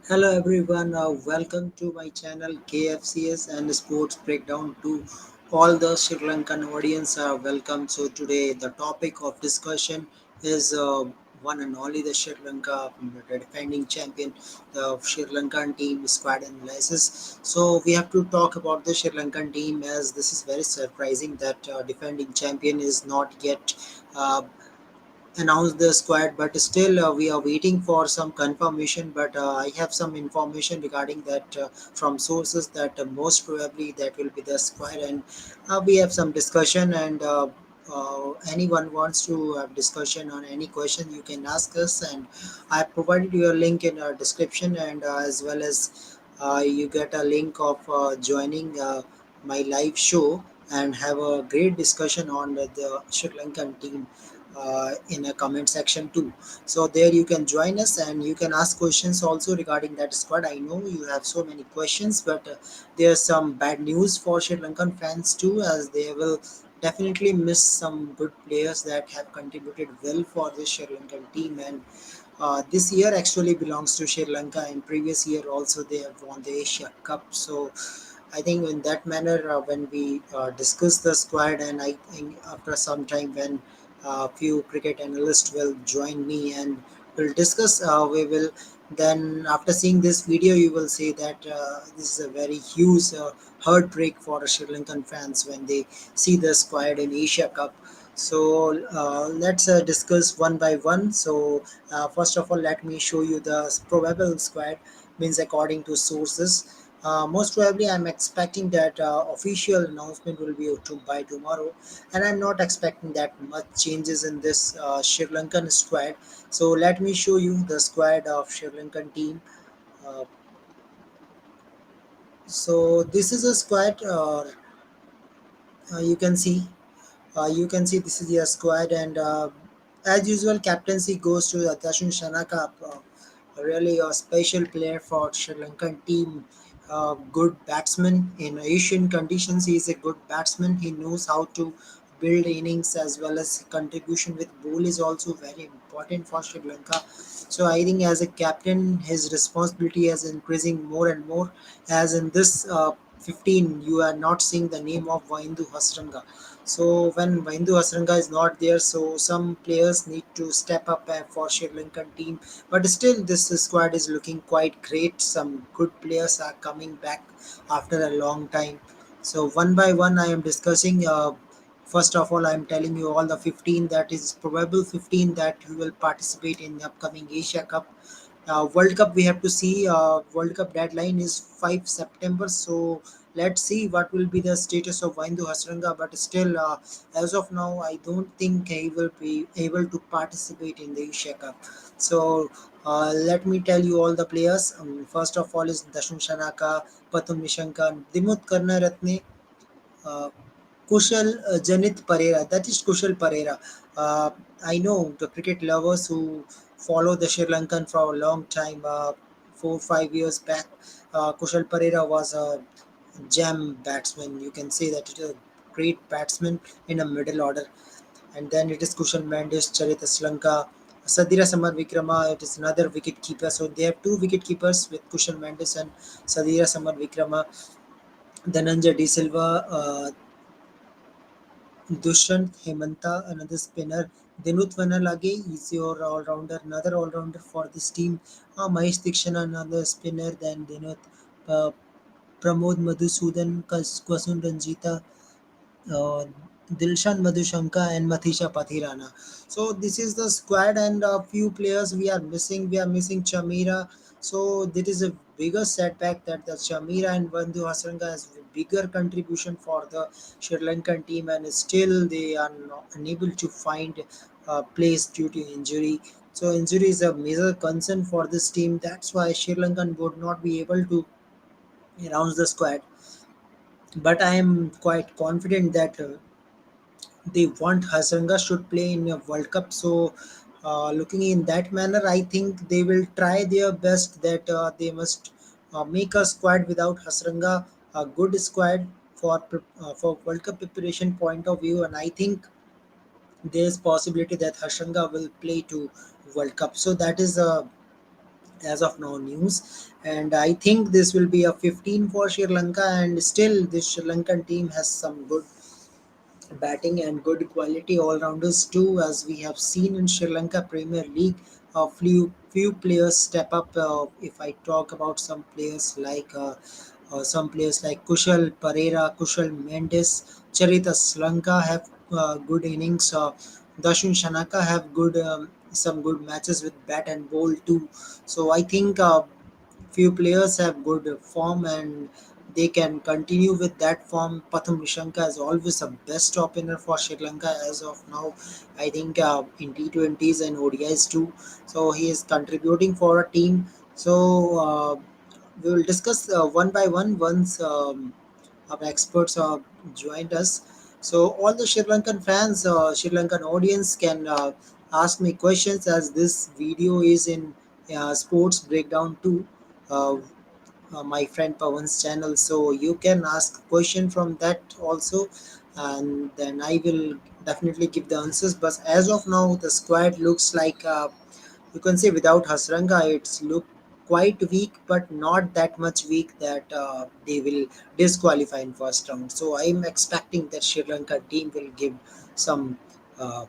Hello everyone, welcome to my channel KFCS and Sports Breakdown to all the Sri Lankan audience. Welcome. So today the topic of discussion is one and only the Sri Lanka, the defending champion, the Sri Lankan team squad analysis. So we have to talk about the Sri Lankan team as this is very surprising that defending champion is not yet uh, announced the squad, but still we are waiting for some confirmation. But I have some information regarding that from sources that most probably that will be the squad, and we have some discussion. And anyone wants to have discussion on any question, you can ask us, and I provided you a link in our description, and as well as you get a link of joining my live show and have a great discussion on the Sri Lankan team in a comment section too. So there you can join us and you can ask questions also regarding that squad. I know you have so many questions, but there's some bad news for Sri Lankan fans too, as they will definitely miss some good players that have contributed well for the Sri Lankan team. And this year actually belongs to Sri Lanka, and previous year also they have won the Asia Cup. So I think in that manner, when we discuss the squad, and I think after some time when a few cricket analysts will join me and we'll discuss, we will then after seeing this video, you will say that this is a very huge heartbreak for Sri Lankan fans when they see the squad in Asia Cup. So let's discuss one by one. So first of all, let me show you the probable squad. Means according to sources, most probably, I'm expecting that official announcement will be by tomorrow, and I'm not expecting that much changes in this Sri Lankan squad. So let me show you the squad of Sri Lankan team. Uh, so this is a squad, you can see. You can see this is their squad, and as usual, captaincy goes to Dashin Shanaka, really a special player for Sri Lankan team. Good batsman in Asian conditions. He is a good batsman. He knows how to build innings as well as contribution with ball is also very important for Sri Lanka. So I think as a captain, his responsibility is increasing more and more. As in this 15, you are not seeing the name of Vaindu Hasranga. So when Vaindu Hasranga is not there, so some players need to step up for Sri Lankan team. But still, this squad is looking quite great. Some good players are coming back after a long time. So one by one, I am discussing. First of all, I am telling you all the 15 that is probable 15 that who will participate in the upcoming Asia Cup. World Cup we have to see. World Cup deadline is 5 September. So let's see what will be the status of Vaindu Hasranga. But still, as of now, I don't think he will be able to participate in the Asia Cup. So let me tell you all the players. First of all is Dashun Shanaka, Patum Nishanka, Dimut Karnaratne, uh, Kushal Janit Pereira. That is Kushal Pereira. Uh, I know the cricket lovers who follow the Sri Lankan for a long time, 4 5 years back. Kushal Pereira was a gem batsman. You can say that it is a great batsman in a middle order. And then it is Kushal Mendes, Charita Slanka, Sadira Samar Vikrama. It is another wicket keeper. So they have two wicket keepers with Kushal Mendes and Sadira Samar Vikrama. Dhananjay De Silva, Dushyant Hemanta, another spinner. Dinut Vanalage is your all-rounder, another all-rounder for this team. Mahesh Dikshana, another spinner. Then Dinut, uh, Pramod Madhusudan, Kwasun Ranjita, uh, Dilshan Madhushanka, and Mathisha Pathirana. So this is the squad, and a few players we are missing. We are missing Chamira. So this is a bigger setback that the Chamira and Bandhu Hasranga has a bigger contribution for the Sri Lankan team, and still they are not unable to find a place due to injury. So injury is a major concern for this team. That's why Sri Lankan would not be able to announce the squad. But I am quite confident that they want Hasanga should play in a World Cup. So, looking in that manner, I think they will try their best that they must make a squad without Hasranga, a good squad for World Cup preparation point of view. And I think there is possibility that Hasranga will play to World Cup. So that is as of now news. And I think this will be a 15 for Sri Lanka, and still this Sri Lankan team has some good batting and good quality all-rounders too, as we have seen in Sri Lanka Premier League. A few players step up. If I talk about some players like Kushal Pereira, Kushal Mendes, Charita Slanka have good innings. Dashun Shanaka have good some good matches with bat and ball too. So I think few players have good form and they can continue with that form. Patham Nishanka is always the best opener for Sri Lanka as of now. I think in T20s and ODIs too. So he is contributing for a team. So we will discuss one by one once our experts joined us. So all the Sri Lankan fans, Sri Lankan audience can ask me questions, as this video is in sports breakdown too. Uh, my friend Pawan's channel, so you can ask question from that also, and then I will definitely give the answers. But as of now, the squad looks like you can say without Hasranga, it's look quite weak, but not that much weak that they will disqualify in first round. So I'm expecting that Sri Lanka team will give some. Uh,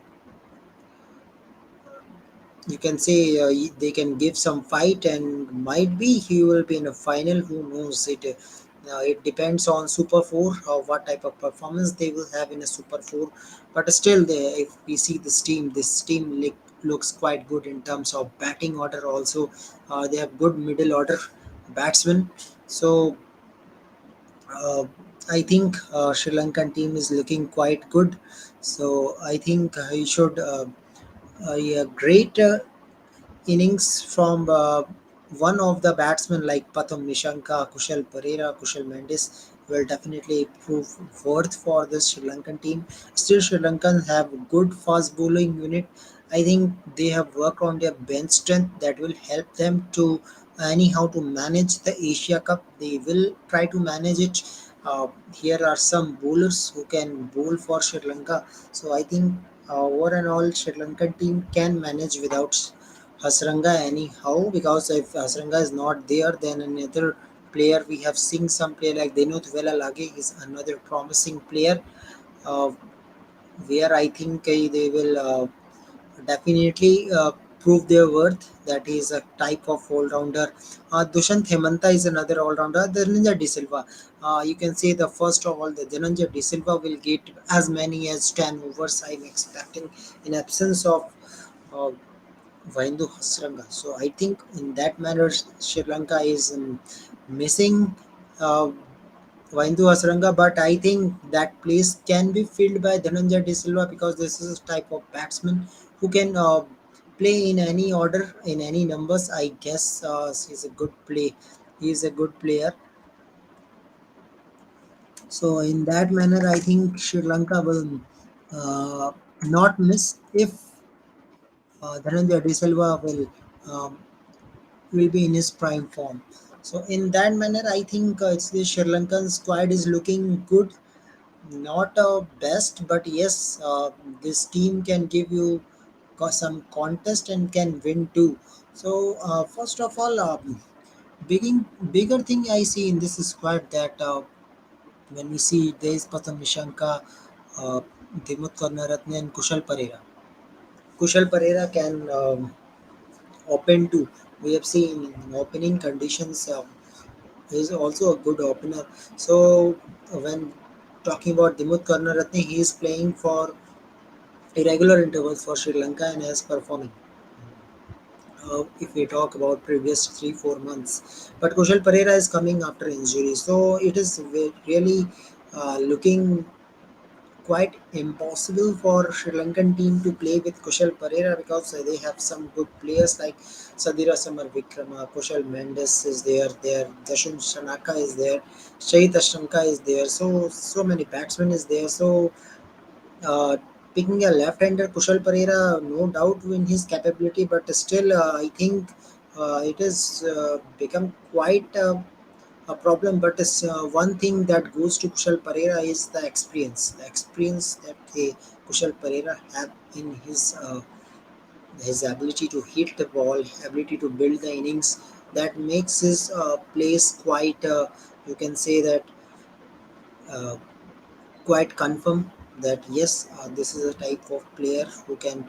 you can say they can give some fight, and might be he will be in a final. Who knows? It depends on Super 4 or what type of performance they will have in a Super 4. But still, if we see this team looks quite good in terms of batting order. Also, they have good middle order batsmen. So uh, I think Sri Lankan team is looking quite good. So I think he should a great innings from one of the batsmen like Patham Nishanka, Kushal Pereira, Kushal Mendes will definitely prove worth for this Sri Lankan team. Still, Sri Lankans have good fast bowling unit. I think they have worked on their bench strength that will help them to anyhow to manage the Asia Cup. They will try to manage it. Here are some bowlers who can bowl for Sri Lanka. So I think over and all Sri Lankan team can manage without Hasranga anyhow, because if Hasranga is not there, then another player we have seen some player like Denut Vela Lage is another promising player, uh, where I think they will definitely prove their worth. That is a type of all-rounder. Dushant Hemanta is another all-rounder. Dhananjay De Silva. You can say the first of all, the Dhananjay De Silva will get as many as 10 overs. I'm expecting in absence of uh, Vaindu Hasranga. So I think in that manner, Sri Lanka is missing uh, Vaindu Hasranga, but I think that place can be filled by Dhananjay De Silva, because this is a type of batsman who can play in any order, in any numbers. I guess he's a good play. He is a good player. So in that manner, I think Sri Lanka will not miss if Dhananjay De Silva um, will be in his prime form. So in that manner, I think it's the Sri Lankan squad is looking good. Not best, but yes, this team can give you some contest and can win too. So first of all, bigger thing I see in this squad that when we see there is Patham Nishanka, Dimut Karnaratne and Kushal Pereira. Kushal Pereira can open too. We have seen in opening conditions. He is also a good opener. So when talking about Dimut Karnaratne, he is playing for irregular intervals for Sri Lanka and is performing. If we talk about previous 3 4 months, but Kushal Pereira is coming after injury, so it is really looking quite impossible for Sri Lankan team to play with Kushal Pereira, because they have some good players like Sadira Samar Vikrama, Kushal Mendes is there, Dashun Shanaka is there, Shahid Ashramka is there, so many batsmen is there. So uh, picking a left-hander Kushal Pereira, no doubt in his capability, but still I think it has become quite a problem. But one thing that goes to Kushal Pereira is the experience that Kushal Pereira have in his his ability to hit the ball, ability to build the innings, that makes his place quite. You can say that. Uh, Quite confirm that yes, this is a type of player who can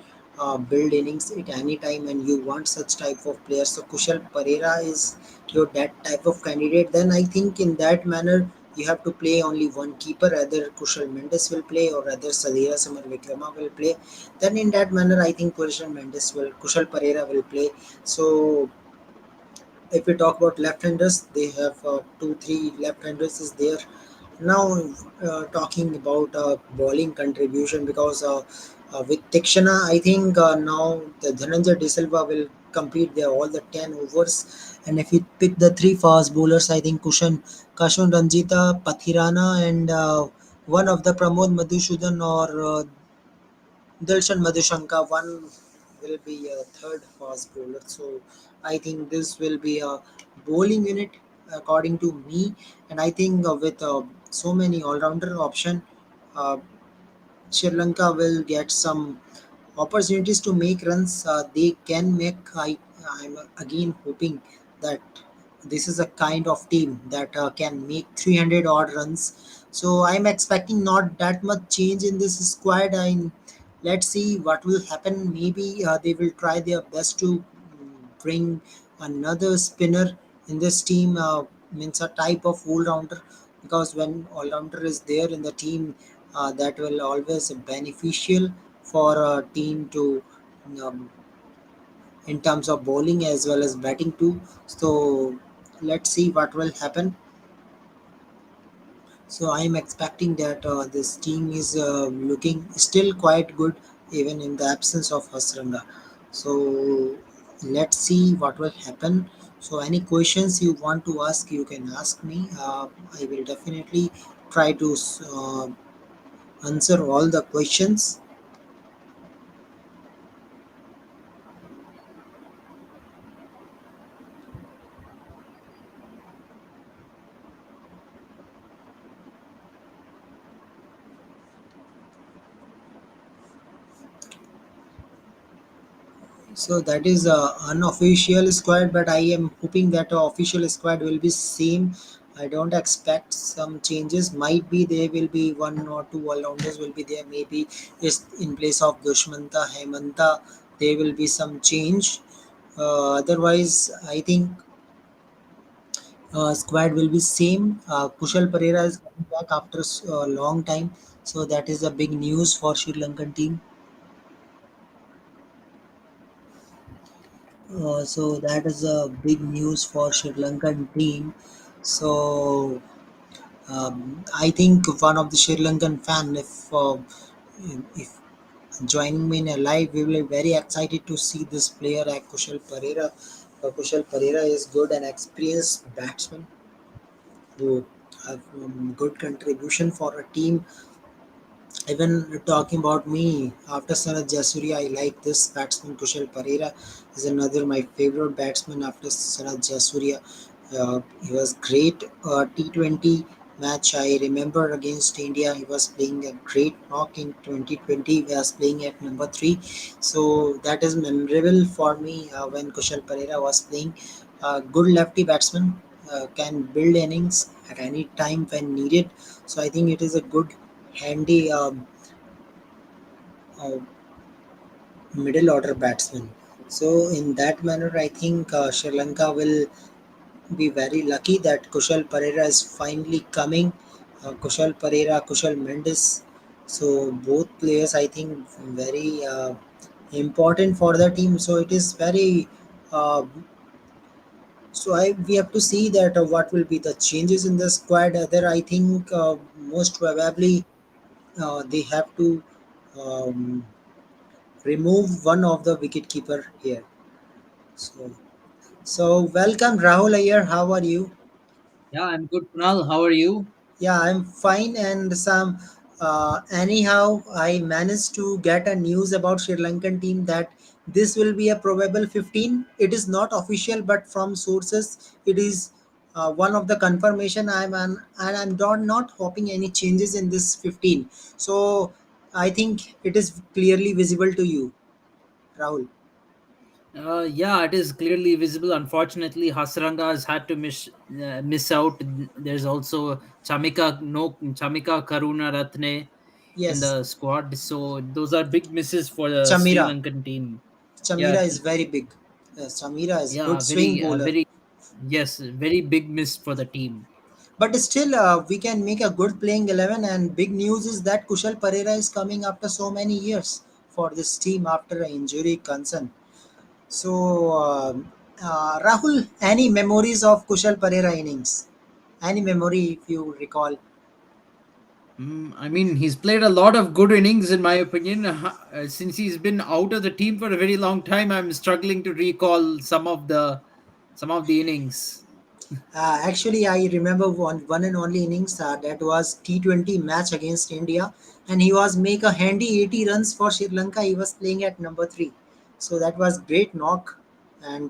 build innings at any time, and you want such type of players. So Kushal Pereira is your that type of candidate. Then I think in that manner you have to play only one keeper. Either Kushal Mendes will play or rather Sadira Samar Vikrama will play. Then in that manner, I think Kushal Pereira will play. So if we talk about left-handers, they have two, three left-handers is there. Now, talking about bowling contribution, because with Tikshana, I think now the Dhananjay De Silva will complete all the 10 overs. And if you pick the three fast bowlers, I think Kashun Ranjita, Pathirana, and one of the Pramod Madhusudhan or Darshan Madhushanka, one will be a third fast bowler. So I think this will be a bowling unit according to me. And I think with so many all-rounder option, uh, Sri Lanka will get some opportunities to make runs. They can make. I'm again hoping that this is a kind of team that can make 300 odd runs. So I'm expecting not that much change in this squad. And let's see what will happen. Maybe they will try their best to bring another spinner in this team. Means a type of all-rounder, because when all-rounder is there in the team, that will always beneficial for a team to um, in terms of bowling as well as batting too. So let's see what will happen. So I am expecting that this team is looking still quite good even in the absence of Hasranga. So let's see what will happen. So any questions you want to ask, you can ask me. I will definitely try to answer all the questions. So that is a unofficial squad, but I am hoping that the official squad will be same. I don't expect some changes. Might be there will be one or two all-rounders will be there. Maybe is in place of Dushmanta, Hemanta, there will be some change. Otherwise, I think squad will be same. Kushal Pereira is coming back after a long time, so that is a big news for Sri Lankan team. So that is a big news for Sri Lankan team. So I think one of the Sri Lankan fan, if joining me in a live, we will be very excited to see this player like Kushal Pereira. Kushal Pereira is good and experienced batsman who have good contribution for a team. Even talking about me, after Sanat Jasuria, I like this batsman. Kushal Pereira is another my favorite batsman after Sanat Jasuria. He was great T20 match. I remember against India, he was playing a great knock in 2020. He was playing at number three, so that is memorable for me when Kushal Pereira was playing. Good lefty batsman, can build innings at any time when needed. So I think it is a good handy uh, middle order batsman. So in that manner, I think Sri Lanka will be very lucky that Kushal Pereira is finally coming. Kushal Pereira, Kushal Mendes. So both players, I think, very important for the team. So it is very. So we have to see that what will be the changes in the squad. Other, I think, most probably they have to. Um, remove one of the wicket keeper here. So, so welcome Rahul here. How are you? Yeah, I'm good, Kunal. How are you? Yeah, I'm fine. And some anyhow, I managed to get a news about Sri Lankan team that this will be a probable 15. It is not official, but from sources, it is one of the confirmation. And I'm not hoping any changes in this 15. So I think it is clearly visible to you, Rahul. Yeah, it is clearly visible. Unfortunately, Hasranga has had to miss out. There's also Chamika Karuna Ratne in Yes, the squad. So those are big misses for the Sri Chamira. Lankan team. Yeah, Chamira is very big. Yes, Chamira is good yeah, swing bowler. very yes, very big miss for the team. But still, we can make a good playing 11. And big news is that Kushal Pereira is coming after so many years for this team after an injury concern. So, Rahul, any memories of Kushal Pereira innings? Any memory if you recall? I mean, he's played a lot of good innings, in my opinion. Since he's been out of the team for a very long time, I'm struggling to recall some of the innings. Actually, I remember one and only innings that was T20 match against India, and he was make a handy 80 runs for Sri Lanka. He was playing at number three, so that was great knock, and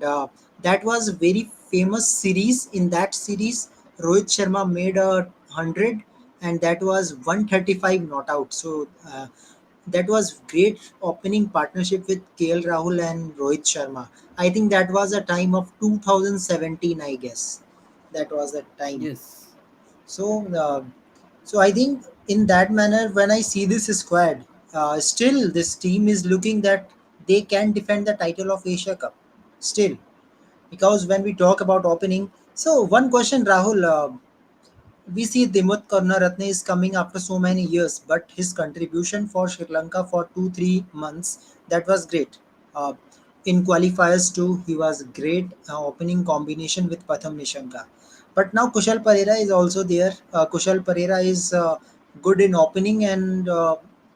that was very famous series. In that series, Rohit Sharma made 100, and that was 135 not out. So that was great opening partnership with KL Rahul and Rohit Sharma. I think that was a time of 2017, I guess. That was the time. Yes. So, so I think in that manner, when I see this squad, still this team is looking that they can defend the title of Asia Cup. Still, because when we talk about opening, so one question, Rahul. We see Dimut Karunaratne is coming after so many years, but his contribution for Sri Lanka for 2 3 months that was great. Uh, in qualifiers too, he was great opening combination with Patham Nishanka. But now Kushal Pereira is also there. Kushal Pereira is good in opening and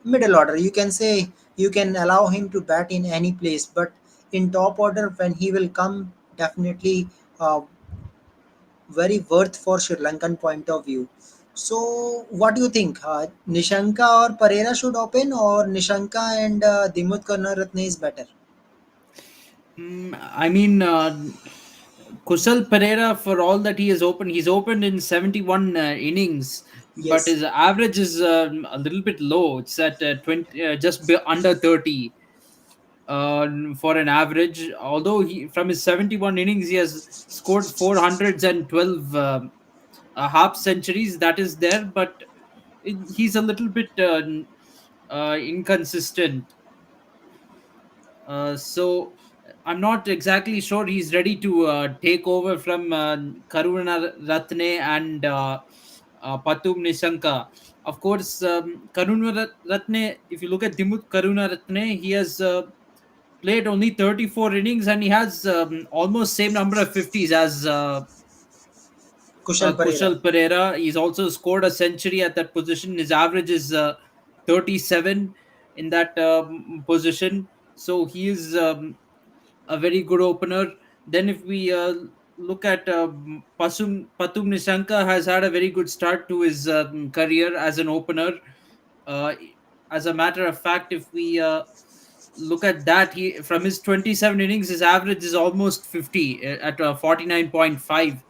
middle order. You can say you can allow him to bat in any place, but in top order when he will come, definitely uh, very worth for Sri Lankan point of view. So, what do you think? Nishanka or Pereira should open, or Nishanka and Dimut Karnaratne is better? I mean, Kusal Pereira, for all that he has opened, he's opened in 71 innings, but Yes, his average is a little bit low. It's at 20, under 30 for an average. Although from his 71 innings, he has scored 412 half centuries. That is there, but he's a little bit inconsistent. So I'm not exactly sure he's ready to take over from Karuna Ratne and Patum Nishanka. Of course, Karuna Ratne, if you look at Dimut Karuna Ratne, he has played only 34 innings and he has almost same number of 50s as Kushal Pereira. Kushal Pereira. He's also scored a century at that position. His average is 37 in that position. So he is a very good opener. Then, if we look at Patum Nishanka, has had a very good start to his career as an opener. Uh, as a matter of fact, if we look at that, he from his 27 innings, his average is almost 50 at 49.5.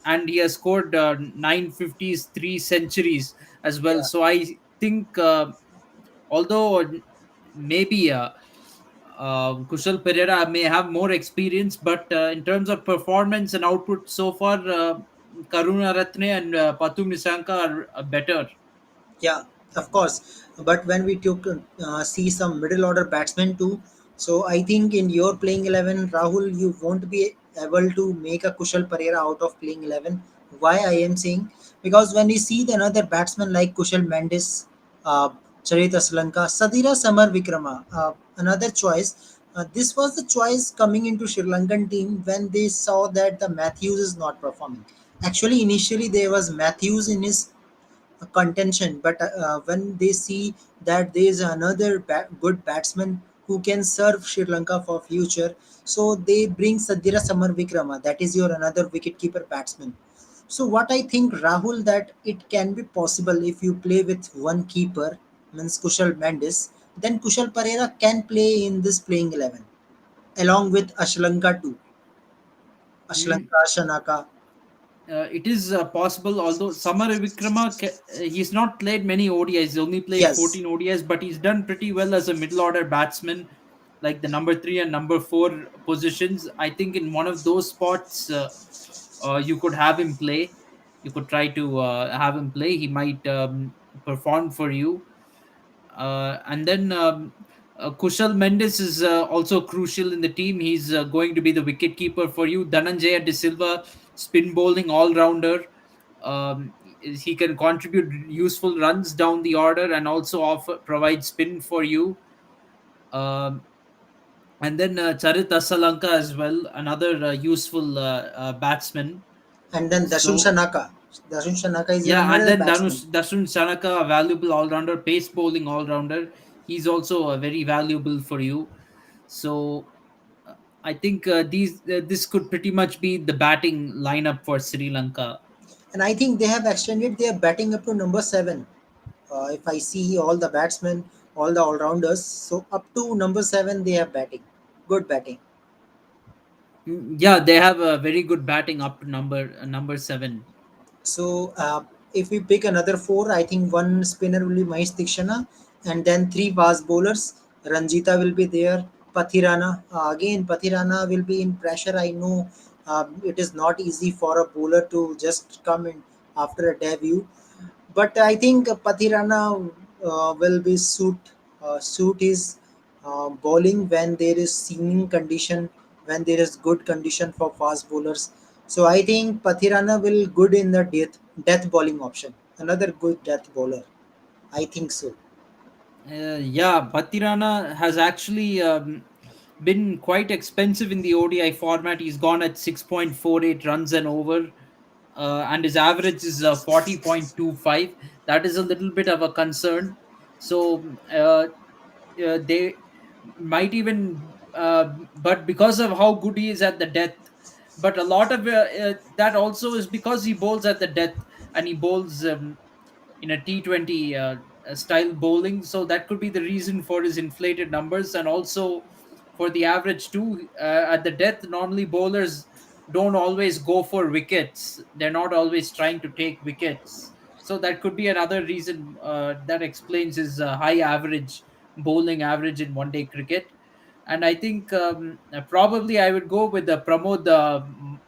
And he has scored 950s, 3 centuries as well. Yeah, So I think, although maybe Kushal Pereira may have more experience, but in terms of performance and output so far, Karuna Ratne and Patum Nisanka are better. yeah, of course. But when we took see some middle order batsmen too, so I think in your playing 11, Rahul, you won't be able to make a Kushal Pereira out of playing 11. Why I am saying, because when we see the another batsman like Kushal Mendes, Charita Srilanka, Sadira Samar Vikrama, another choice. This was the choice coming into Sri Lankan team when they saw that the Matthews is not performing. Actually, initially there was Matthews in his contention, but when they see that there is another good batsman who can serve Sri Lanka for future, so they bring Sadira Samar Vikrama. That is your another wicketkeeper batsman. So what I think, Rahul, that it can be possible if you play with one keeper, means Kushal Mendes, then Kushal Pereira can play in this playing 11 along with Ashlanka too. Mm, Ashlanka, Shanaka. it is possible, although Samar Vikrama, he's not played many ODIs, he's only played Yes, 14 ODIs, but he's done pretty well as a middle order batsman. like the number 3 and number 4 positions. I think in one of those spots, you could have him play. You could try to have him play. He might perform for you. And then Kushal Mendes is also crucial in the team. He's going to be the wicket keeper for you. Dhananjaya De Silva, spin bowling all rounder. He can contribute useful runs down the order and also offer provide spin for you. Um, and then Charit Asalanka as well, another useful batsman. And then Dashun So Shanaka. Dashun Shanaka is yeah, and another then batsman. Dasun Chanaka, a valuable all rounder, pace bowling all rounder. He's also very valuable for you. So I think these this could pretty much be the batting lineup for Sri Lanka. And I think they have extended their batting up to number 7. If I see all the batsmen, all the all-rounders, so up to number 7 they have batting, good batting. Yeah, they have a very good batting up to number 7. So if we pick another 4, I think one spinner will be Mahesh Dikshana, and then 3 fast bowlers. Ranjita will be there. Pathirana, again Pathirana will be in pressure. I know it is not easy for a bowler to just come in after a debut, but I think Pathirana will be suit his bowling when there is seaming condition, when there is good condition for fast bowlers. So I think Pathirana will good in the death bowling option. Another good death bowler. I think so. Yeah, Batirana has actually been quite expensive in the ODI format. He's gone at 6.48 runs and over, and his average is 40.25. That is a little bit of a concern. So they might even, but because of how good he is at the death, but a lot of that also is because he bowls at the death, and he bowls in a T20 style bowling. So that could be the reason for his inflated numbers, and also for the average too. At the death, normally bowlers don't always go for wickets. They're not always trying to take wickets. So that could be another reason that explains his high average bowling average in one day cricket. And I think probably I would go with the Pramod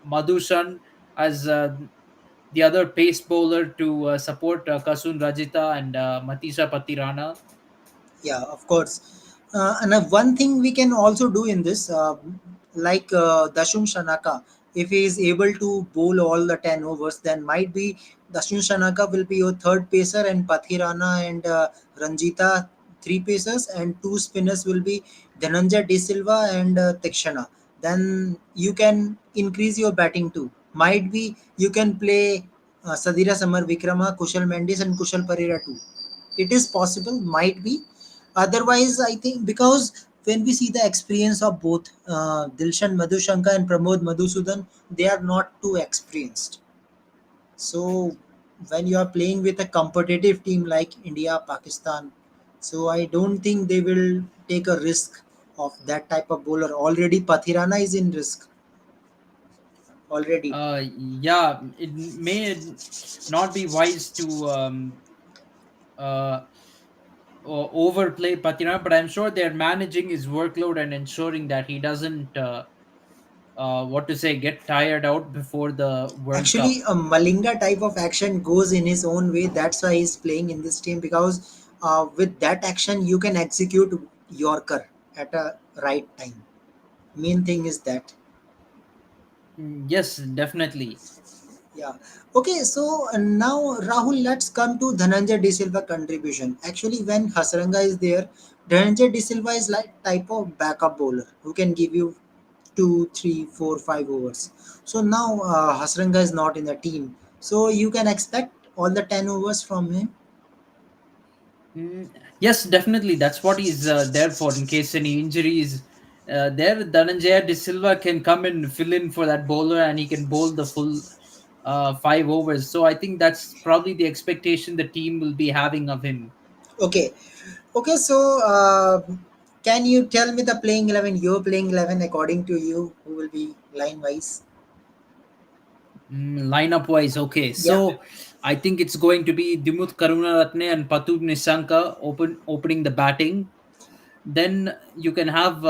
Madhushan as the other pace bowler to support Kasun Rajita and Matisha Patirana. Yeah, of course. And one thing we can also do in this, like Dashun Shanaka, if he is able to bowl all the 10 overs, then might be Dashun Shanaka will be your third pacer, and Pathirana and Ranjita three pacers, and two spinners will be Dhananjay De Silva and Tikshana. Then you can increase your batting too. Might be you can play Sadira Samar Vikrama, Kushal Mendes, and Kushal Parera too. It is possible, might be. Otherwise, I think because when we see the experience of both Dilshan Madhushanka and Pramod Madhusudan, they are not too experienced. So when you are playing with a competitive team like India, Pakistan, so I don't think they will take a risk of that type of bowler. Already Pathirana is in risk already. Yeah, it may not be wise to uh, overplay Patirana, but I'm sure they're managing his workload and ensuring that he doesn't, what to say, get tired out before the World Actually, Cup. a Malinga type of action goes in his own way. That's why he's playing in this team, because with that action you can execute Yorker at a right time. Main thing is that. Yes, definitely. Yeah. Okay. So now Rahul, let's come to Dhananjay De Silva contribution. Actually, when Hasranga is there, Dhananjay De Silva is like type of backup bowler who can give you 2, 3, 4, 5 overs. So now Hasranga is not in the team. So you can expect all the 10 overs from him. Mm, yes, definitely. That's what he's there for in case any injuries. There, Dhananjaya De Silva can come and fill in for that bowler, and he can bowl the full 5 overs. So I think that's probably the expectation the team will be having of him. Okay. Okay. So can you tell me the playing 11? Your playing 11 according to you, who will be line wise? Lineup wise, okay. Yeah. So I think it's going to be Dimut Karunaratne and Patu Nisanka opening the batting. Then you can have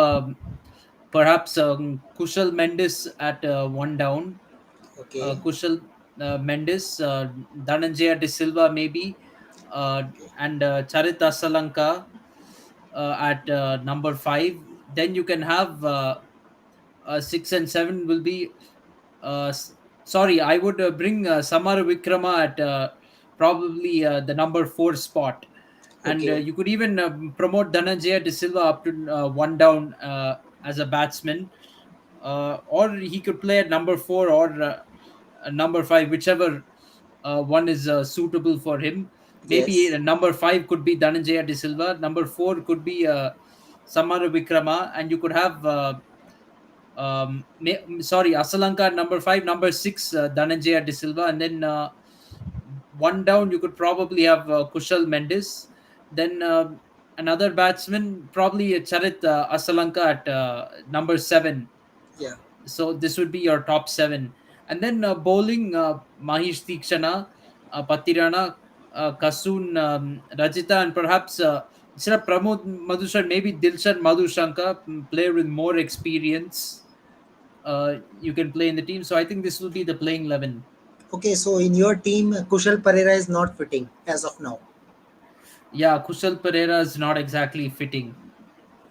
perhaps Kushal Mendes at one down. Okay. Kushal Mendes, Dhananjaya De Silva maybe, uh, Okay. and Charit Asalanka at number five. Then you can have six and seven will be. Uh, s- Sorry, I would bring Samar Vikrama at probably the number four spot, and Okay. you could even promote Dhananjaya De Silva up to one down as a batsman, or he could play at number four or number five, whichever one is suitable for him. Maybe Yes. number five could be Dhananjaya De Silva, number four could be Samara Vikrama, and you could have sorry, Asalanka at number five, number six Dhananjaya De Silva, and then one down you could probably have Kushal Mendes, then another batsman probably Charit Asalanka at number seven. Yeah. So this would be your top seven, and then bowling Mahish Tikshana, Patirana, Kasun, Rajita, and perhaps instead of Pramod Madhushan, maybe Dilshan Madhushanka, player with more experience. You can play in the team. So I think this will be the playing 11. Okay. So in your team, Kushal Pereira is not fitting as of now. Yeah, Kushal Pereira is not exactly fitting.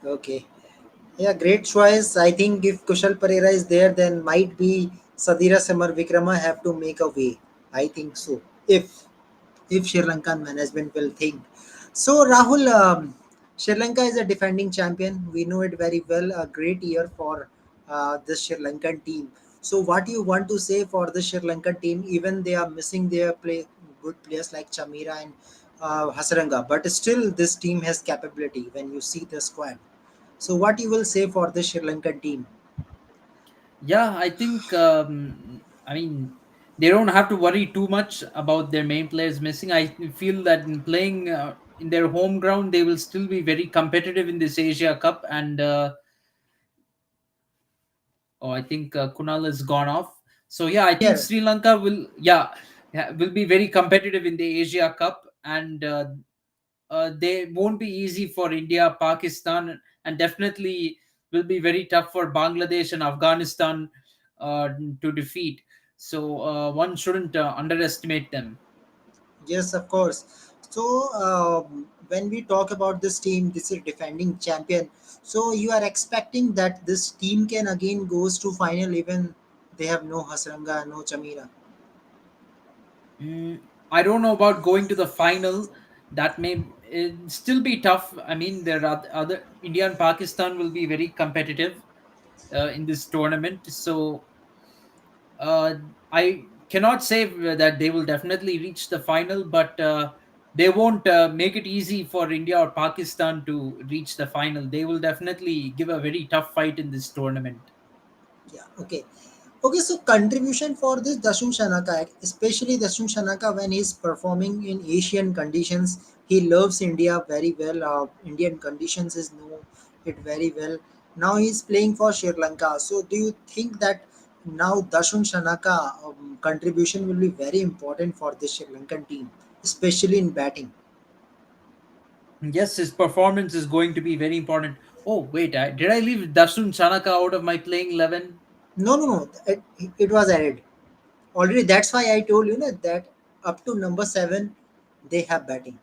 Okay. Yeah, great choice. I think if Kushal Pereira is there, then might be Sadira Samar Vikrama have to make a way. I think so. If Sri Lankan management will think. So Rahul, Sri Lanka is a defending champion. We know it very well. A great year for the Sri Lankan team. So what you want to say for the Sri Lankan team? Even they are missing their good players like Chamira and Hasaranga, but still this team has capability when you see the squad. So what you will say for the Sri Lankan team? Yeah, I think, I mean, they don't have to worry too much about their main players missing. I feel that in playing in their home ground, they will still be very competitive in this Asia Cup. And oh, I think Kunal has gone off. So yeah, I think Here, Sri Lanka will, yeah, will be very competitive in the Asia Cup, and they won't be easy for India, Pakistan, and definitely will be very tough for Bangladesh and Afghanistan to defeat. So one shouldn't underestimate them. yes, of course. So when we talk about this team, this is defending champion. So you are expecting that this team can again goes to final even they have no Hasranga, no Chamira. Mm, I don't know about going to the final. That may still be tough. I mean, there are other India and Pakistan will be very competitive in this tournament. So uh, I cannot say that they will definitely reach the final, but they won't make it easy for India or Pakistan to reach the final. They will definitely give a very tough fight in this tournament. Yeah. Okay. Okay, so contribution for this Dashun Shanaka, especially Dashun Shanaka when he's performing in Asian conditions, he loves India very well. Indian conditions is know it very well. Now he's playing for Sri Lanka. So do you think that now Dashun Shanaka contribution will be very important for the Sri Lankan team, especially in batting? Yes, his performance is going to be very important. Oh, wait, did I leave Dasun Chanaka out of my playing 11? No, no, no. It was added already. That's why I told you that up to number seven, they have batting.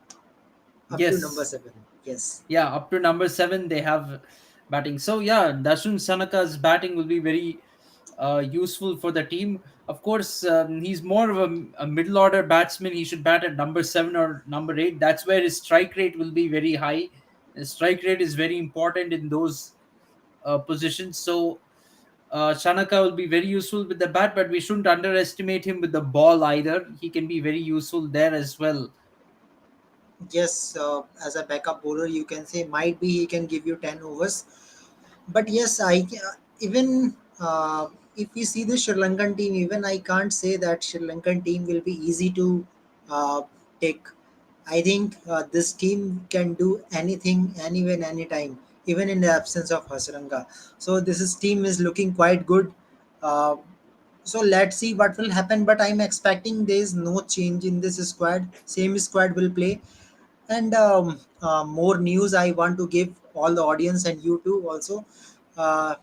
Up to number Yes. seven. Yes. Yeah, up to number seven, they have batting. So, yeah, Dasun Sanaka's batting will be very useful for the team. Of course, he's more of a middle order batsman. He should bat at number seven or number eight. That's where his strike rate will be very high. His strike rate is very important in those positions. So, Shanaka will be very useful with the bat, but we shouldn't underestimate him with the ball either. He can be very useful there as well. Yes, as a backup bowler, you can say might be he can give you 10 overs. But yes, even if we see the Sri Lankan team, even I can't say that Sri Lankan team will be easy to uh, take. I think this team can do anything, anywhere, anytime, even in the absence of Hasranga. So team is looking quite good. Uh, so let's see what will happen. But I'm expecting there is no change in this squad. Same squad will play. And more news I want to give. all the audience and you too also. Uh,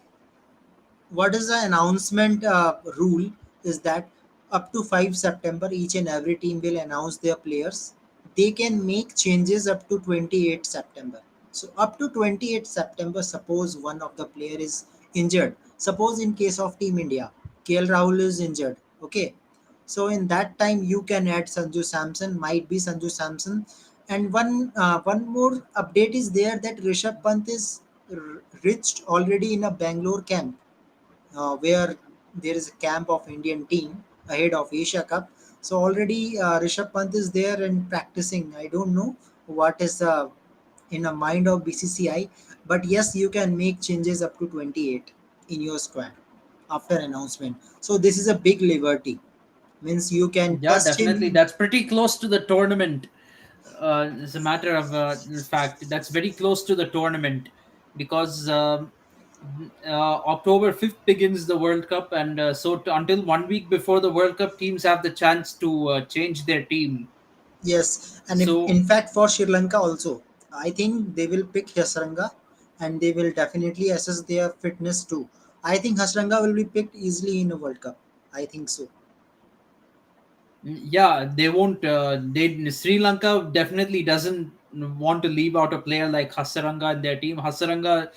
what is the announcement rule is that up to 5 September each and every team will announce their players. They can make changes up to 28 September. So up to 28 September, suppose one of the player is injured. Suppose in case of Team India, KL Rahul is injured. Okay. So in that time you can add Sanju Samson, might be Sanju Samson. And one more update is there that Rishabh Pant is reached already in a Bangalore camp, where there is a camp of Indian team ahead of Asia Cup. So already Rishabh Pant is there and practicing. I don't know what is in a mind of BCCI, but yes, you can make changes up to 28 in your squad after announcement. So this is a big liberty. Means you can Yeah, test definitely. him. That's pretty close to the tournament. As a matter of fact, that's very close to the tournament because October 5th begins the World Cup, and until 1 week before the World Cup, teams have the chance to change their team. Yes, and So in fact for Sri Lanka also, I think they will pick Hasranga and they will definitely assess their fitness too. I think Hasranga will be picked easily in a World Cup. I think so. yeah, they won't. Sri Lanka definitely doesn't want to leave out a player like Hasaranga in their team. Hasaranga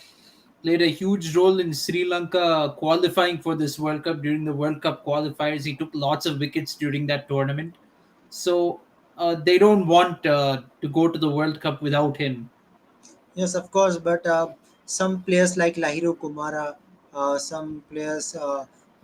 played a huge role in Sri Lanka qualifying for this World Cup. During the World Cup qualifiers, he took lots of wickets during that tournament. So they don't want to go to the World Cup without him. Yes, of course, but some players like Lahiru Kumara, some players,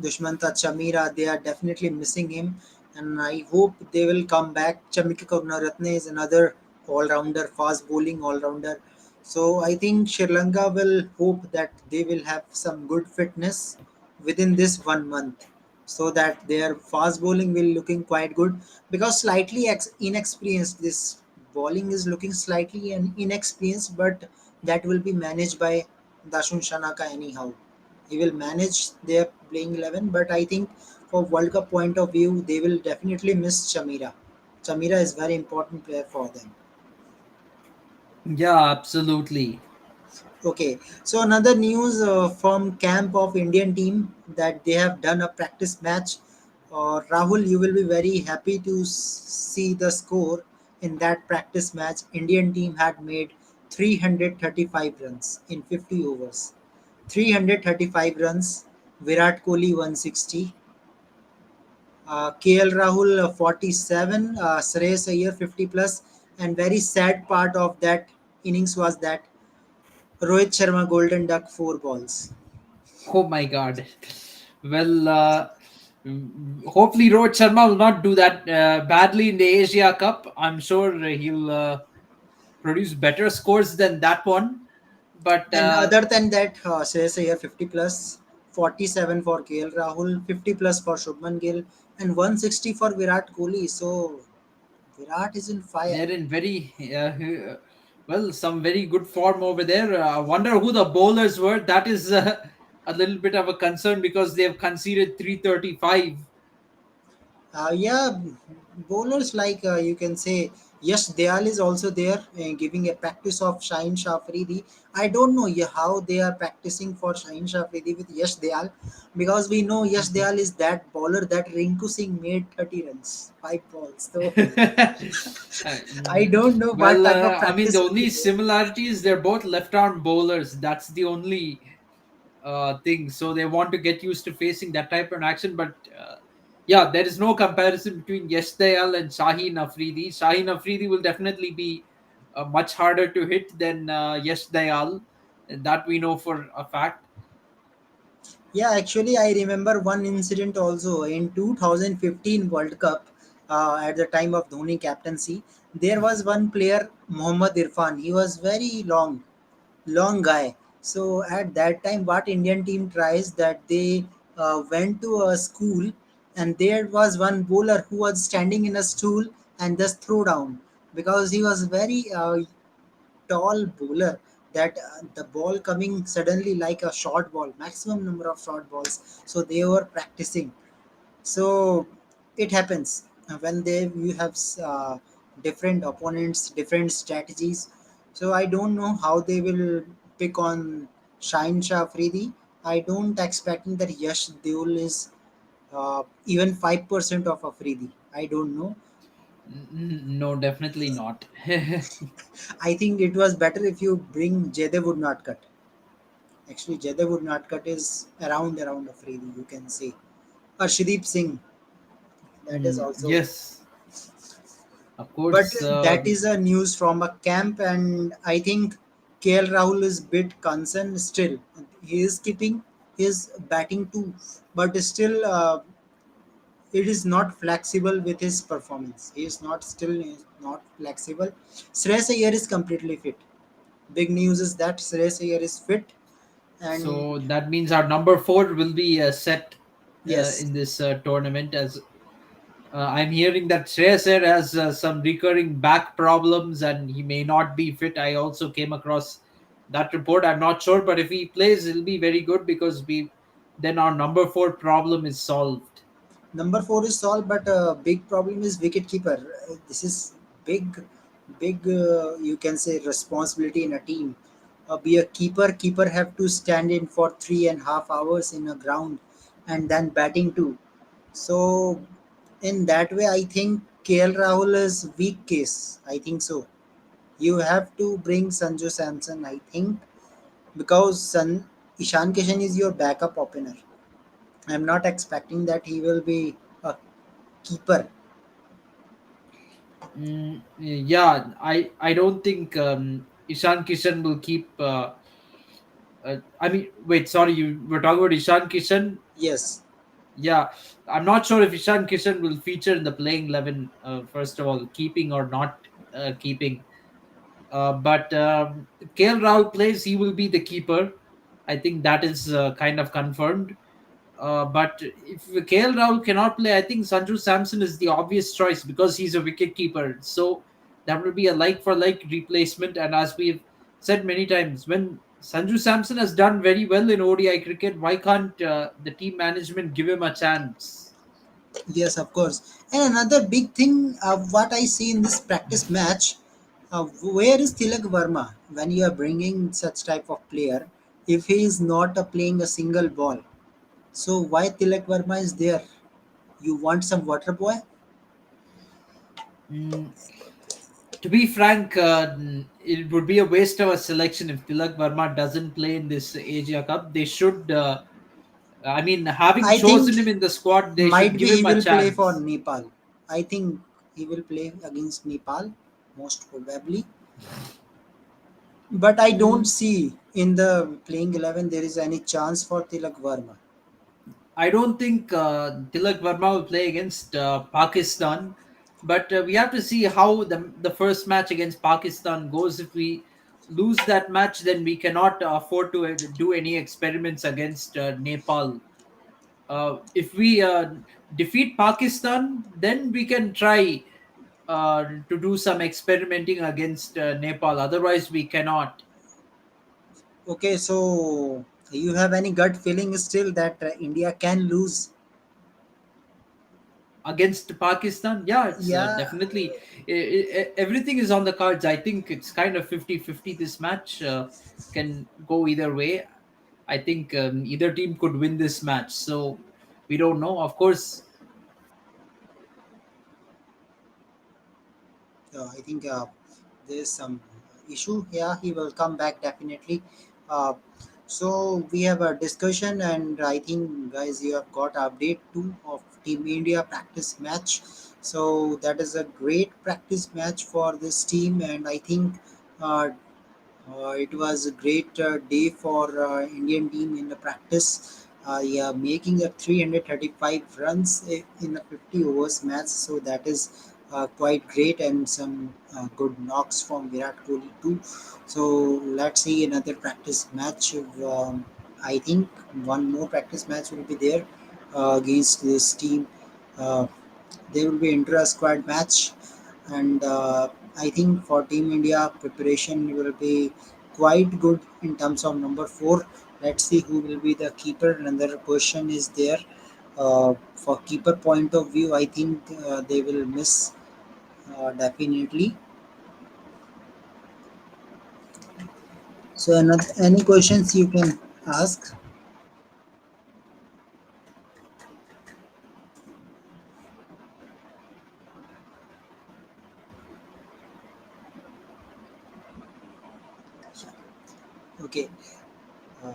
Dushmanta Chamira, they are definitely missing him, and I hope they will come back. Chamika Karunaratne is another all-rounder, fast bowling all-rounder. So I think Sri Lanka will hope that they will have some good fitness within this 1 month, so that their fast bowling will looking quite good, because slightly inexperienced, this bowling is looking slightly inexperienced, but that will be managed by Dashun Shanaka anyhow. He will manage their playing 11, but I think for World Cup point of view, they will definitely miss Chamira. Chamira is very important player for them. Yeah, absolutely. Okay, so another news from camp of Indian team that they have done a practice match. Rahul, you will be very happy to see the score in that practice match. Indian team had made 335 runs in 50 overs. 335 runs. Virat Kohli 160. KL Rahul 47. Shreyas Iyer 50 plus. And very sad part of that innings was that Rohit Sharma Golden Duck 4 balls. Oh my God. Well, hopefully Rohit Sharma will not do that badly in the Asia Cup. I'm sure he'll produce better scores than that one. But And other than that, Shreyas Iyer 50 plus, 47 for KL Rahul, 50 plus for Shubman Gill, and 160 for Virat Kohli. So Virat is in fire. they're in very well, some very good form over there. I wonder who the bowlers were. That is a little bit of a concern because they have conceded 335. Yeah, bowlers like you can say Yash Dayal is also there, giving a practice of Shaheen Shah Afridi. I don't know how they are practicing for Shaheen Shah Afridi with Yash Dayal, because we know Yash Dayal is that bowler that Rinku Singh made 30 runs, 5 balls. So I Mm, don't know what well, type of I mean, the practice will be only there. similarity is they're both left arm bowlers. That's the only thing. So they want to get used to facing that type of action. But yeah, there is no comparison between Yesh Dayal and Shaheen Afridi. Shaheen Afridi will definitely be much harder to hit than Yesh Dayal. That we know for a fact. Yeah, actually, I remember one incident also in 2015 World Cup, at the time of Dhoni captaincy. There was one player, Mohammad Irfan. He was very long guy. So at that time, what Indian team tries that they went to a school, and there was one bowler who was standing in a stool and just threw down, because he was very tall bowler, that the ball coming suddenly like a short ball, maximum number of short balls. So they were practicing. So it happens when they you have different opponents, different strategies. So I don't know how they will pick on Shine Shah Afridi. I don't expecting that Yash Deol is even 5% of Afridi. I don't know. No, definitely not. I think it was better if you bring Jede would not cut. Actually, Jede would not cut is around Afridi, you can say. Or Shreep Singh, that is also. Yes, of But course. that is a news from a camp, and I think KL Rahul is bit concerned still. He is keeping his batting too, but still it is not flexible with his performance. He is not still not flexible. Shreyas Iyer is completely fit. Big news is that Shreyas Iyer is fit, and So that means our number four will be set yes, in this tournament. As I'm hearing that Shreyas Iyer has some recurring back problems and he may not be fit. I also came across that report. I'm not sure, but if he plays, it'll be very good because we then our number four problem is solved. number four is solved, but big problem is wicket keeper. This is big. You can say responsibility in a team. Be a keeper. Keeper have to stand in for 3.5 hours in a ground, and then batting too. So in that way, I think KL Rahul is weak case. I think so. You have to bring Sanju Samson. I think because Ishan Kishan is your backup opener. I'm not expecting that he will be a keeper. Yeah, I don't think Ishan Kishan will keep. I mean, wait, sorry, you were talking about Ishan Kishan. Yes, Yeah, I'm not sure if Ishan Kishan will feature in the playing 11. First of all, keeping or not keeping. But KL Rahul plays, he will be the keeper. I think that is kind of confirmed. But if KL Rahul cannot play, I think Sanju Samson is the obvious choice because he's a wicket keeper. So that would be a like for like replacement. And as we've said many times, when Sanju Samson has done very well in ODI cricket, why can't the team management give him a chance? yes, of course. And another big thing, what I see in this practice match, where is Tilak Verma when you are bringing such type of player? If he is not playing a single ball, so why Tilak Verma is there? You want some water boy? Mm, to be frank, it would be a waste of a selection if Tilak Verma doesn't play in this Asia Cup. They should, I mean, having I think chosen him in the squad, they should might be give he him a will play for chance. Nepal. I think he will play against Nepal, most probably. But I don't Mm, see in the playing 11 there is any chance for Tilak Verma. I don't think Tilak Verma will play against Pakistan, but we have to see how the first match against Pakistan goes. If we lose that match, then we cannot afford to do any experiments against Nepal. If we defeat Pakistan, then we can try to do some experimenting against Nepal. Otherwise, we cannot. Okay, so you have any gut feeling still that India can lose? Against Pakistan, yeah, it's Yeah, definitely everything is on the cards. I think it's kind of 50-50. This match can go either way. I think either team could win this match, so we don't know, of course. I think there's some issue. Yeah, he will come back definitely. Uh, so we have a discussion, and I think guys, you have got update too of Team India practice match. So that is a great practice match for this team, and I think uh, it was a great day for Indian team in the practice. Yeah, making a 335 runs in a 50 overs match. So that is quite great, and some good knocks from Virat Kohli too. So let's see another practice match. I think one more practice match will be there against this team. Uh, there will be intra squad match, and I think for Team India preparation will be quite good in terms of number four. Let's see who will be the keeper. Another question is there. For keeper point of view, I think they will miss definitely. So another, any questions you can ask? Okay. Uh,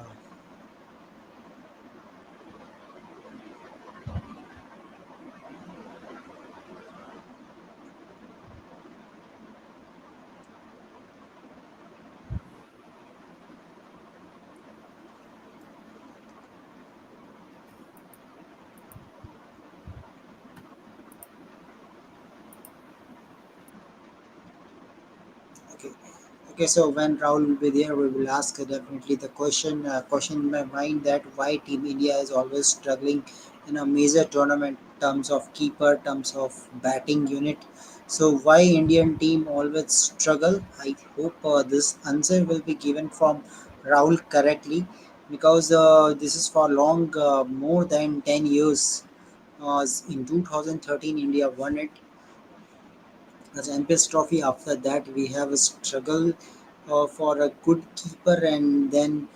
okay. Okay, so when Rahul will be there, we will ask definitely the question in my mind that why Team India is always struggling in a major tournament terms of keeper, terms of batting unit. So why Indian team always struggle? I hope this answer will be given from Rahul correctly because this is for long, more than 10 years. In 2013, India won it the Champions Trophy. After that, we have a struggle for a good keeper and then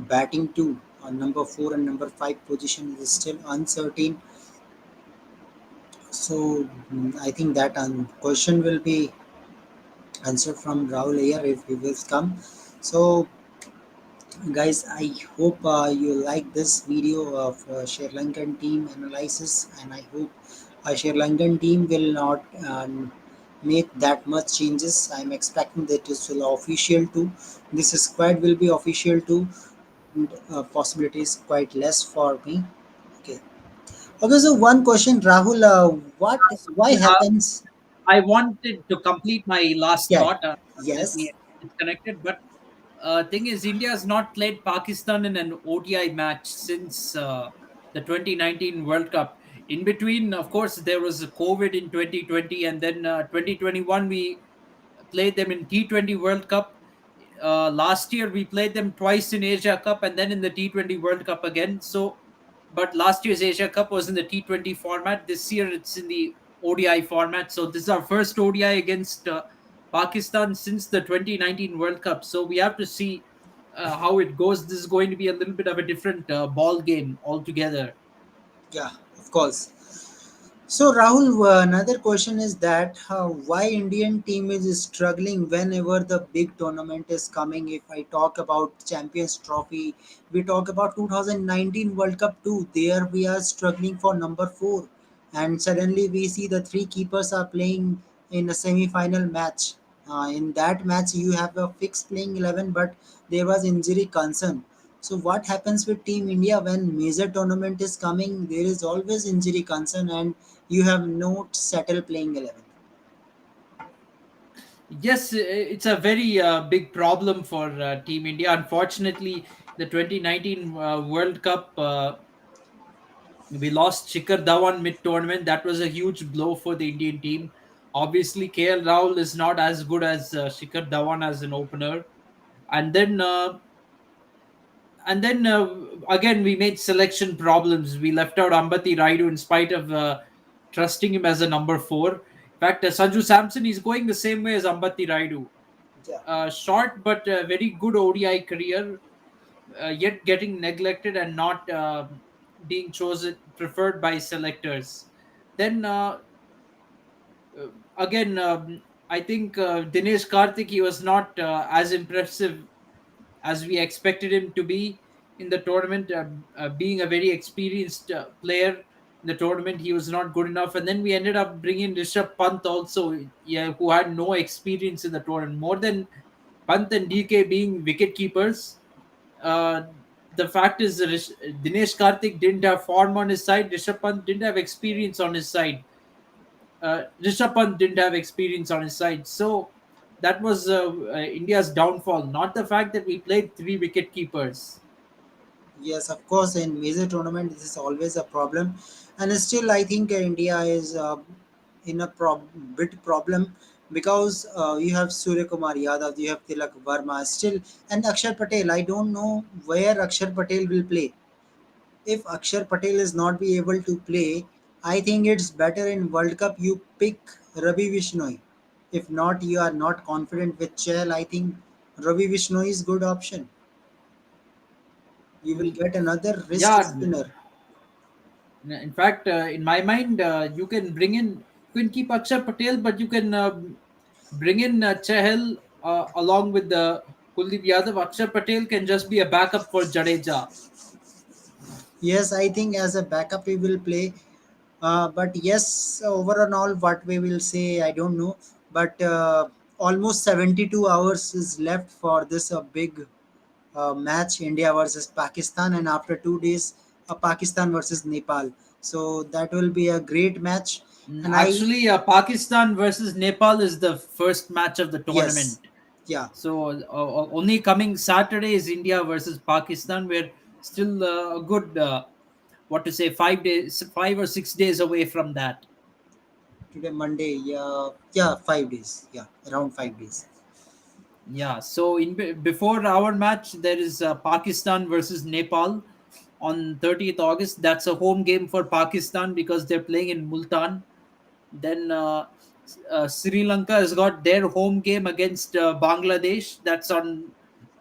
batting too. Number four and number five position is still uncertain. So I think that question will be answered from Rahul here if he will come. So guys, I hope you like this video of Sri Lankan team analysis, and I hope Sri Lankan team will not make that much changes. I'm expecting that this will official too. This squad will be official too. And, possibility is quite less for me. Okay. Okay. So one question, Rahul. What? Why Sorry, happens? I wanted to complete my last Yeah. thought. Yes. Unfortunately, it's connected. But thing is, India has not played Pakistan in an ODI match since the 2019 World Cup. In between, of course, there was a COVID in 2020, and then 2021 we played them in T20 World Cup. Last year we played them twice in Asia Cup and then in the T20 World Cup again. So, but last year's Asia Cup was in the T20 format. This year it's in the ODI format. So this is our first ODI against Pakistan since the 2019 World Cup. So we have to see how it goes. This is going to be a little bit of a different ball game altogether. Yeah. Of course. So Rahul, another question is that why Indian team is struggling whenever the big tournament is coming. If I talk about Champions Trophy, we talk about 2019 World Cup too. There we are struggling for number four, and suddenly we see the three keepers are playing in a semi-final match. In that match, you have a fixed playing 11, but there was injury concern. So what happens with Team India when major tournament is coming? There is always injury concern, and you have no settled playing 11. Yes, it's a very big problem for Team India. Unfortunately, the 2019 World Cup, we lost Shikhar Dhawan mid tournament. That was a huge blow for the Indian team. Obviously, KL Rahul is not as good as Shikhar Dhawan as an opener. And then again we made selection problems. We left out Ambati Raidu in spite of trusting him as a number four. In fact, Sanju Samson is going the same way as Ambati Raidu. Yeah. Short but very good ODI career, yet getting neglected and not being chosen preferred by selectors. Then again, I think Dinesh Karthik, he was not as impressive as we expected him to be in the tournament. Being a very experienced player in the tournament, he was not good enough. And then we ended up bringing Rishabh Pant also, yeah, who had no experience in the tournament. More than Pant and DK being wicket keepers, uh, the fact is Dinesh Karthik didn't have form on his side. Rishabh Pant didn't have experience on his side. Rishabh Pant didn't have experience on his side. So that was India's downfall, not the fact that we played three wicket keepers. Yes, of course. In major tournament, this is always a problem, and still, I think India is in a bit problem because you have Surya Kumar Yadav, you have Tilak Verma, still, and Akshar Patel. I don't know where Akshar Patel will play. If Akshar Patel is not be able to play, I think it's better in World Cup you pick Ravi Vishnoi. If not, you are not confident with Chel. I think Ravi Vishnu is good option. You will get another wrist Yeah, spinner. in fact, in my mind, you can keep Akshay Patel, but you can bring in Chahal along with the Kuldeep Yadav. Akshay Patel can just be a backup for Jadeja. Yes, I think as a backup we will play. But yes, overall, what we will say, I don't know. But almost 72 hours is left for this big match, India versus Pakistan, and after 2 days, Pakistan versus Nepal. So that will be a great match. And I, Actually, Pakistan versus Nepal is the first match of the yes, tournament. yeah, So only coming Saturday is India versus Pakistan. We're still a good, what to say, 5 days, 5 or 6 days away from that. today Monday, yeah, yeah, 5 days, yeah, around 5 days. Yeah. So before our match, there is Pakistan versus Nepal on 30th August. That's a home game for Pakistan because they're playing in Multan. Then Sri Lanka has got their home game against Bangladesh. That's on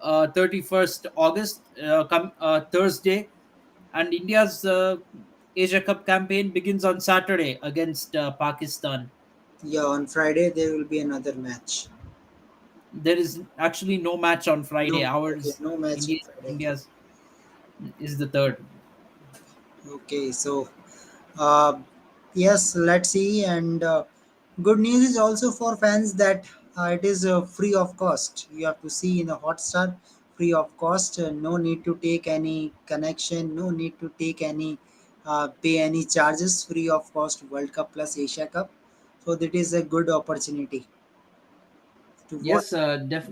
31st August, Thursday. And India's Asia Cup campaign begins on Saturday against Pakistan. Yeah, on Friday there will be another match. There is actually no match on Friday. No, okay, Ours, no match on India, Friday. India's is the third. Okay, so uh, yes, let's see. And good news is also for fans that it is free of cost. You have to see in a Hotstar, free of cost. No need to take any connection. No need to take any pay any charges. Free of cost. World Cup plus Asia Cup. So that is a good opportunity to watch. Yes,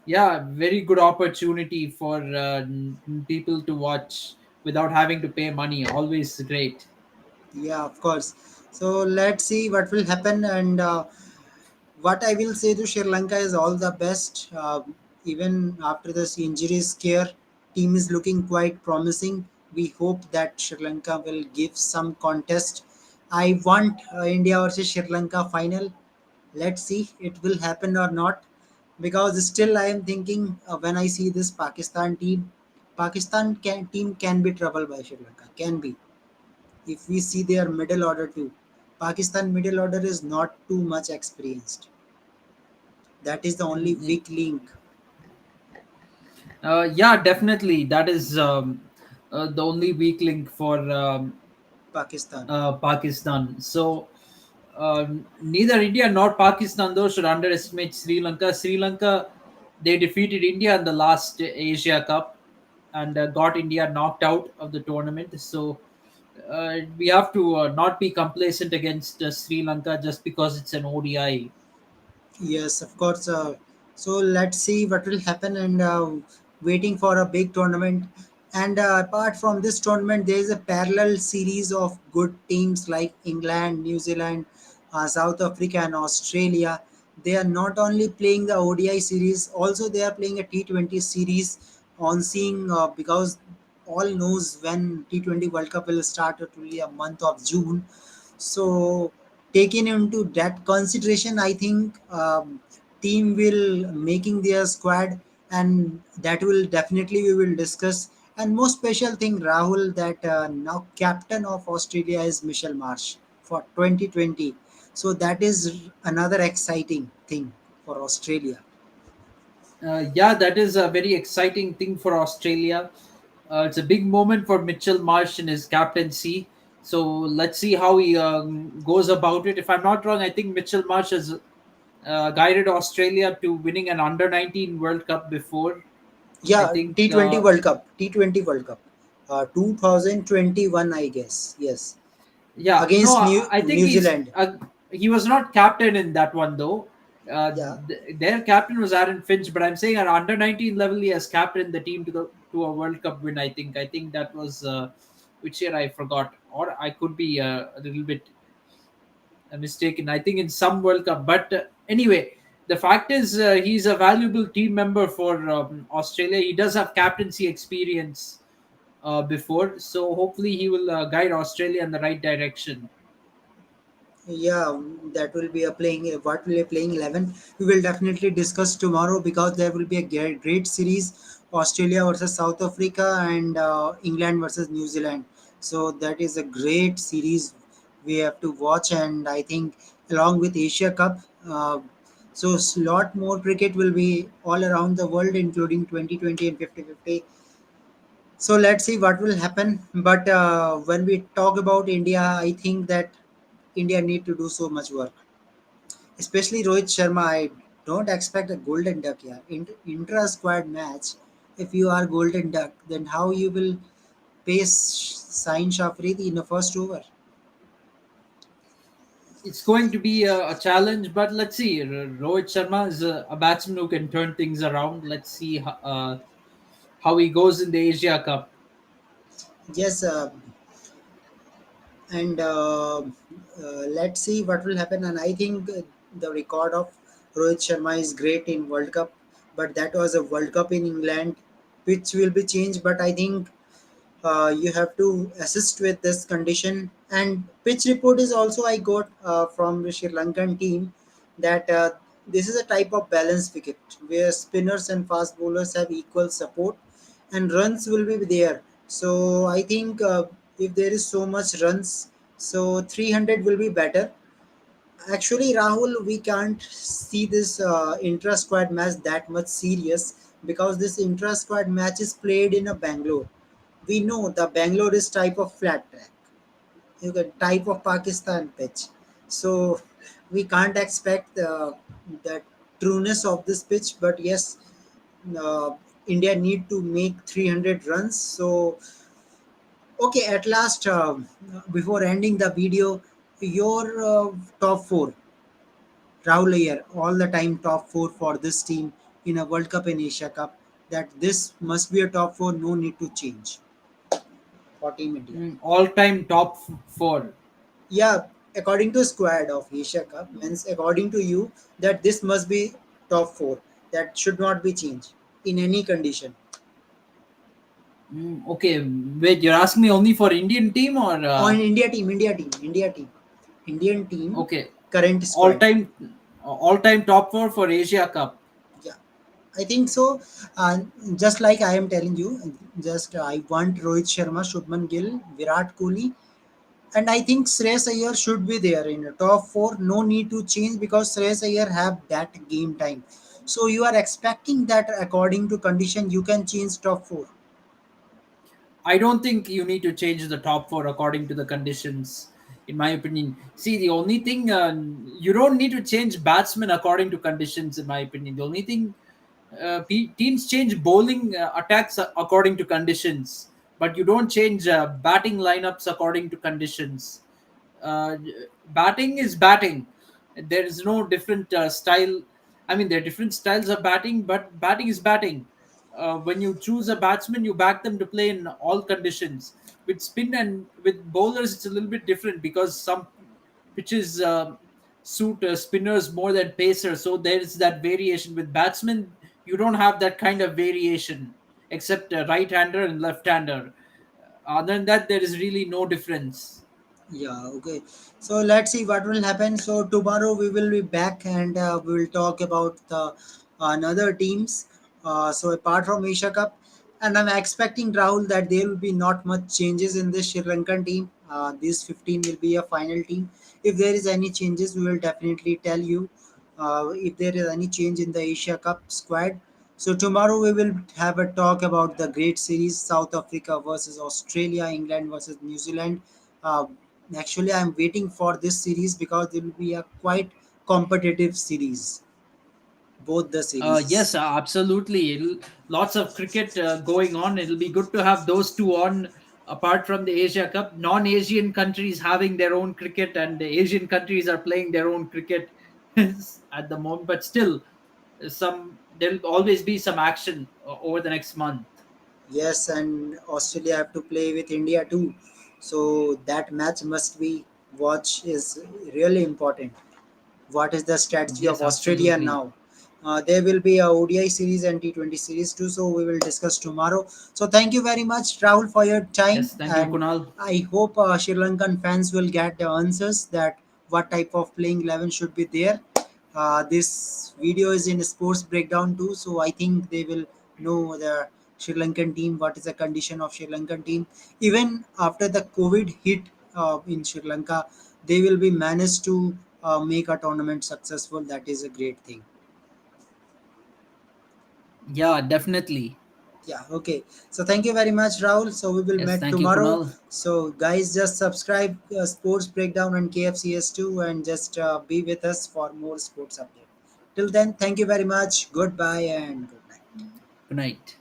yeah, very good opportunity for people to watch without having to pay money. Always great. Yeah, of course. So let's see what will happen. And what I will say to Sri Lanka is all the best. Even after this injury scare, team is looking quite promising. We hope that Sri Lanka will give some contest. I want India versus Sri Lanka final. Let's see it will happen or not. Because still I am thinking when I see this Pakistan team, team can be troubled by Sri Lanka. Can be if we see their middle order too. Pakistan middle order is not too much experienced. That is the only Mm, weak link. yeah, definitely. That is the only weak link for Pakistan. Pakistan. So neither India nor Pakistan though should underestimate Sri Lanka. Sri Lanka, they defeated India in the last Asia Cup and got India knocked out of the tournament. So we have to not be complacent against Sri Lanka just because it's an ODI. Yes, of course. So let's see what will happen and waiting for a big tournament. And apart from this tournament, there is a parallel series of good teams like England, New Zealand, South Africa, and Australia. They are not only playing the ODI series, also they are playing a T20 series on seeing because all knows when T20 World Cup will start. It will be a month of June. So taking into that consideration, I think team will making their squad, and that will definitely we will discuss. And most special thing, Rahul, that now captain of Australia is Michelle Marsh for 2020. So that is another exciting thing for Australia. Yeah, that is a very exciting thing for Australia. It's a big moment for Mitchell Marsh in his captaincy. So let's see how he goes about it. If I'm not wrong, I think Mitchell Marsh has guided Australia to winning an under 19 World Cup before. I Yeah, think, T20 World Cup, T20 World Cup, 2021, I guess. Yes, yeah, no, against I think New Zealand. he was not captain in that one though. Yeah. Their captain was Aaron Finch, but I'm saying at under 19 level he has captained the team to a World Cup win. I think that was which year I forgot, or I could be a little bit mistaken. I think in some World Cup, but anyway, the fact is he's a valuable team member for Australia. He does have captaincy experience before, so hopefully he will guide Australia in the right direction. Yeah, that will be a playing. What will be playing 11? We will definitely discuss tomorrow because there will be a great series: Australia versus South Africa and England versus New Zealand. So that is a great series we have to watch, and I think along with Asia Cup. So lot more cricket will be all around the world, including 2020 and 50-50. So let's see what will happen. But when we talk about India, I think that India need to do so much work, especially Rohit Sharma. I don't expect a golden duck here. Intra squad match. If you are golden duck, then how you will pace Sain Shafridi in the first over? It's going to be a challenge, but let's see. Rohit Sharma is a batsman who can turn things around. Let's see how he goes in the Asia Cup. Yes, and let's see what will happen. And I think the record of Rohit Sharma is great in World Cup, but that was a World Cup in England, which will be changed. But I think you have to assist with this condition. And pitch report is also I got from the Sri Lankan team that this is a type of balanced wicket where spinners and fast bowlers have equal support and runs will be there. So I think if there is so much runs, so 300 will be better. Actually, Rahul, we can't see this intra squad match that much serious because this intra squad match is played in a Bangalore. We know the Bangalore is type of flat track. You get type of Pakistan pitch. So we can't expect the trueness of this pitch. But yes, India need to make 300 runs. So okay, at last, before ending the video, your top four, Rahul Iyer, all the time top four for this team in a World Cup and Asia Cup. That this must be a top four. No need to change for Team India. All-time top four. Yeah, according to squad of Asia Cup, means according to you that this must be top four. That should not be changed in any condition. Okay, wait, you're asking me only for Indian team or On Indian team, okay, current squad. all-time all-time top four for Asia Cup. Yeah, I think so. Just like I am telling you, just I want Rohit Sharma, Shubman Gill, Virat Kohli, and I think Shreyas Iyer should be there in the top four. No need to change because Shreyas Iyer have that game time. So you are expecting that according to condition you can change top four. I don't think you need to change the top four according to the conditions, in my opinion. See, the only thing you don't need to change batsmen according to conditions, in my opinion. The only thing teams change bowling attacks according to conditions, but you don't change batting lineups according to conditions. uh, Batting is batting. There is no different style. I mean, there are different styles of batting, but batting is batting. When you choose a batsman, you back them to play in all conditions. With spin and with bowlers, it's a little bit different because some pitches suit spinners more than pacers. So there is that variation. With batsmen, you don't have that kind of variation, except right-hander and left-hander. Other than that, there is really no difference. Yeah, okay. So let's see what will happen. So tomorrow we will be back and we will talk about the another teams. So apart from Asia Cup, and I'm expecting Rahul that there will be not much changes in this Sri Lankan team. This 15 will be a final team. If there is any changes, we will definitely tell you. If there is any change in the Asia Cup squad. So tomorrow we will have a talk about the great series: South Africa versus Australia, England versus New Zealand. Uh, Actually, I'm waiting for this series because it will be a quite competitive series. Both the Yes, series. absolutely. Lots of cricket going on. It'll be good to have those two on. Apart from the Asia Cup, non-Asian countries having their own cricket, and the Asian countries are playing their own cricket at the moment. But still, there'll always be some action over the next month. Yes, and Australia have to play with India too. So that match must be watch is really important. What is the strategy of Yes, Australia absolutely. now? There will be a ODI series and T20 series too, so we will discuss tomorrow. So thank you very much, Rahul, for your time, Yes, thank you, and Kunal. I hope Sri Lankan fans will get the answers that what type of playing 11 should be there. This video is in sports breakdown too, so I think they will know the Sri Lankan team, what is the condition of Sri Lankan team. Even after the COVID hit in Sri Lanka, they will be managed to make a tournament successful. That is a great thing. Yeah, definitely. Yeah, okay. So thank you very much, Rahul. So we will Yes, meet thank you, tomorrow. Kunal. So guys, just subscribe Sports Breakdown on KFCS2 and just be with us for more sports update. Till then, thank you very much. Goodbye and good night. Good night.